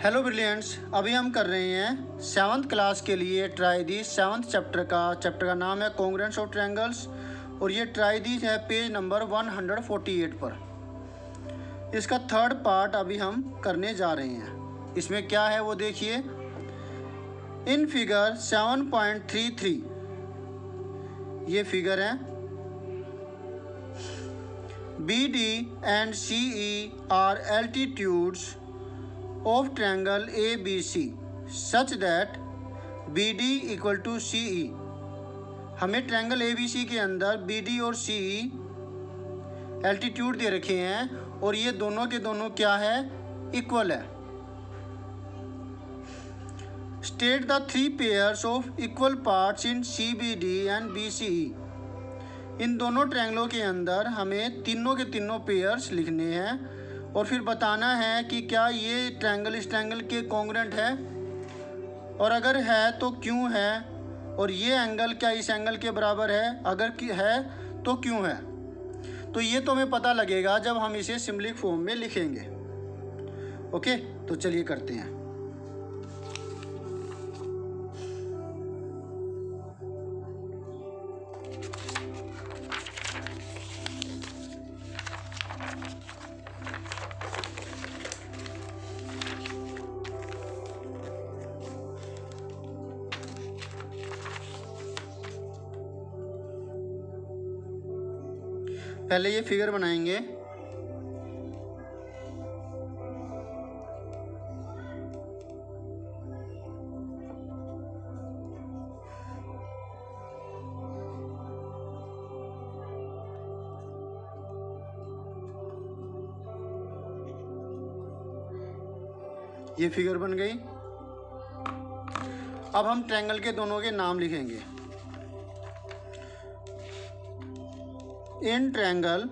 Hello brilliants, अभी हम कर रहे हैं 7th क्लास के लिए ट्राई दी 7th चैप्टर का नाम है कॉन्ग्रुएंस ऑफ ट्रायंगल्स और ये ट्राई दी है पेज नंबर 148 पर। इसका थर्ड पार्ट अभी हम करने जा रहे हैं। इसमें क्या है वो देखिए। इन फिगर 7.33 ये फिगर है। BD and CE are altitudes of triangle ABC such that BD equal to CE। हमें ट्रायंगल ABC के अंदर BD और CE एल्टीट्यूड दे रखे हैं और ये दोनों के दोनों क्या है, इक्वल है। State the 3 pairs of equal parts in CBD and BCE। इन दोनों ट्रायंगलों के अंदर हमें तीनों के तीनों पेयर्स लिखने हैं और फिर बताना है कि क्या ये ट्रायंगल इस ट्रायंगल के कॉन्ग्रुएंट है और अगर है तो क्यों है, और ये एंगल क्या इस एंगल के बराबर है, अगर है तो क्यों है। तो ये तो हमें पता लगेगा जब हम इसे सिंबलिक फॉर्म में लिखेंगे। ओके, तो चलिए करते हैं। पहले ये फिगर बनाएंगे। ये फिगर बन गई। अब हम ट्रायंगल के दोनों के नाम लिखेंगे। In triangle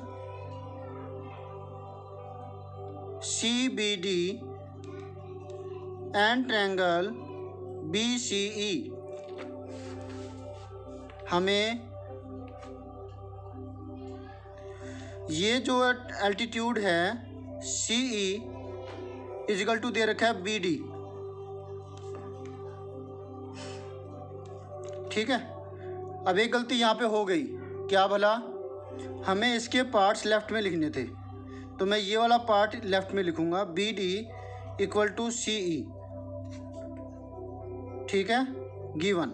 CBD and triangle BCE हमें ये जो एल्टीट्यूड है CE इजिकल टू दे रखा है BD। ठीक है, अब एक गलती यहाँ पे हो गई। क्या भला, हमें इसके पार्ट्स लेफ्ट में लिखने थे, तो मैं ये वाला पार्ट लेफ्ट में लिखूंगा BD इक्वल टू CE। ठीक है, गिवन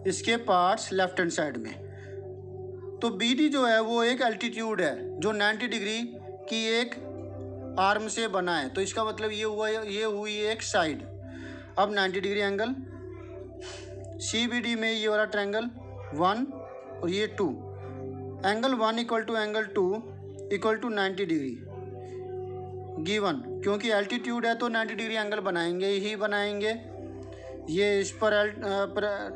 इसके पार्ट्स लेफ्ट हैंड साइड में। तो BD जो है वो एक एल्टीट्यूड है जो 90 डिग्री की एक आर्म से बना है, तो इसका मतलब ये हुआ, ये हुई एक साइड। अब 90 डिग्री एंगल CBD में ये वाला ट्रायंगल 1 और ये 2, angle 1 equal to angle 2 equal to 90 degree given. क्योंकि एल्टीट्यूड है तो 90 डिग्री एंगल बनाएंगे ही बनाएंगे। ये इस पर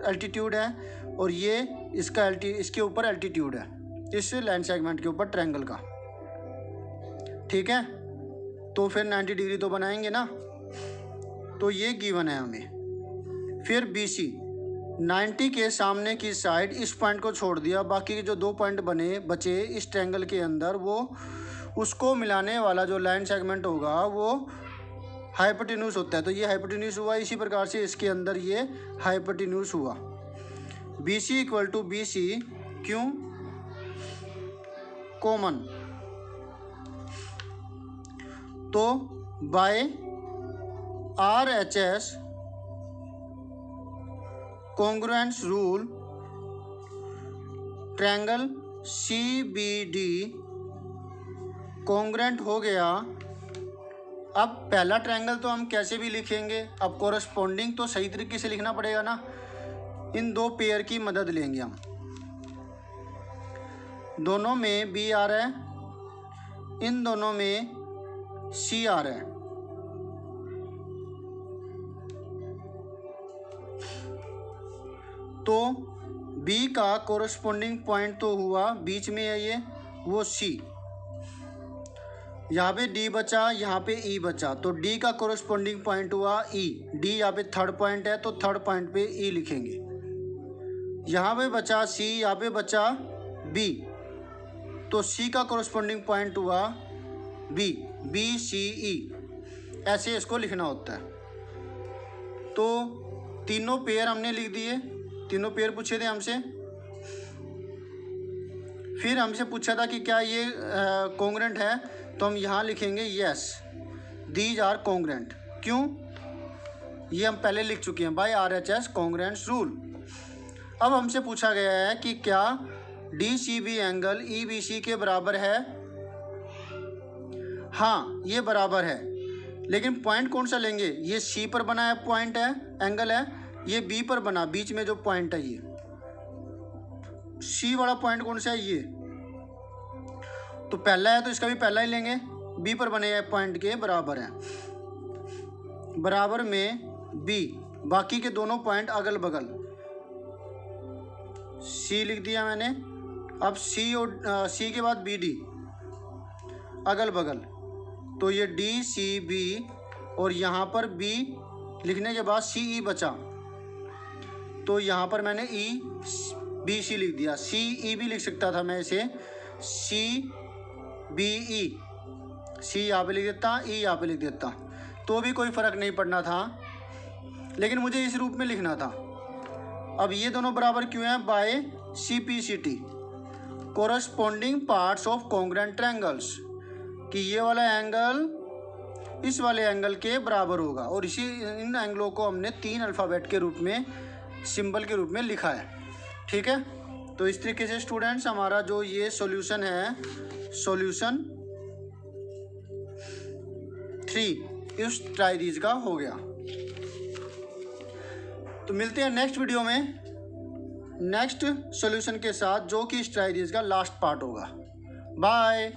एल्टीट्यूड है और ये इसके ऊपर एल्टीट्यूड है, इस लाइन सेगमेंट के ऊपर ट्रायंगल का। ठीक है, तो फिर 90 डिग्री तो बनाएंगे ना, तो ये गिवन है हमें। फिर BC 90 के सामने की साइड इस पॉइंट को छोड़ दिया, बाकी के जो 2 पॉइंट बचे इस ट्रायंगल के अंदर, वो उसको मिलाने वाला जो लाइन सेगमेंट होगा वो हाइपोटेन्यूज होता है। तो ये हाइपोटेन्यूज हुआ, इसी प्रकार से इसके अंदर ये हाइपोटेन्यूज हुआ। BC इक्वल टू BC क्यों, कॉमन, तो by RHS congruence rule triangle CBD congruent हो गया। अब पहला ट्रायंगल तो हम कैसे भी लिखेंगे, अब कोरस्पोंडिंग तो सही तरीके से लिखना पड़ेगा ना। इन 2 पेयर की मदद लेंगे हम। दोनों में B आ रहा है, इन दोनों में C आ रहा है। तो B का कोरस्पोंडिंग पॉइंट तो हुआ बीच में है ये, वो C। यहाँ पे D बचा, यहाँ पे E बचा, तो D का कोरस्पोंडिंग पॉइंट हुआ E। D यहाँ पे थर्ड पॉइंट है तो थर्ड पॉइंट पे E लिखेंगे। यहाँ पे बचा C, यहाँ पे बचा B, तो C का कोरस्पोंडिंग पॉइंट हुआ B, BCE। ऐसे इसको लिखना होता है। तो तीनों पेयर हमने लिख दिए, तीनों पेयर पूछे थे हमसे। फिर हमसे पूछा था कि क्या ये कॉन्ग्रेंट है, तो हम यहाँ लिखेंगे यस दीज आर कॉन्ग्रेंट। क्यों? ये हम पहले लिख चुके हैं बाय RHS कॉन्ग्रेंस रूल। अब हमसे पूछा गया है कि क्या DCB एंगल EBC के बराबर है। हाँ, ये बराबर है, लेकिन पॉइंट कौन सा लेंगे? ये C पर बना है पॉइंट है, एंगल है, ये B पर बना, बीच में जो पॉइंट है, ये C वाला पॉइंट कौन सा है? ये तो पहला है, तो इसका भी पहला ही लेंगे। B पर बने पॉइंट के बराबर है, बराबर में B, बाकी के दोनों पॉइंट अगल बगल। C लिख दिया मैंने। अब C और C के बाद BD अगल बगल, तो ये DCB और यहाँ पर B लिखने के बाद CE बचा, तो यहाँ पर मैंने EBC लिख दिया। CE भी लिख सकता था मैं इसे, CBE, C यहाँ पे लिख देता, E यहाँ पे लिख देता, तो भी कोई फ़र्क नहीं पड़ना था, लेकिन मुझे इस रूप में लिखना था। अब ये दोनों बराबर क्यों हैं? By CPCT, corresponding parts of congruent triangles, कि ये वाला एंगल इस वाले एंगल के बराबर होगा। और इन एंगलों को हमने 3 अल्फ़ाबेट के रूप में, सिंबल के रूप में लिखा है। ठीक है, तो इस तरीके से स्टूडेंट्स हमारा जो ये सॉल्यूशन है, सॉल्यूशन 3 इस ट्राइडीज का हो गया। तो मिलते हैं नेक्स्ट वीडियो में नेक्स्ट सॉल्यूशन के साथ, जो कि इस ट्राइडीज का लास्ट पार्ट होगा। बाय।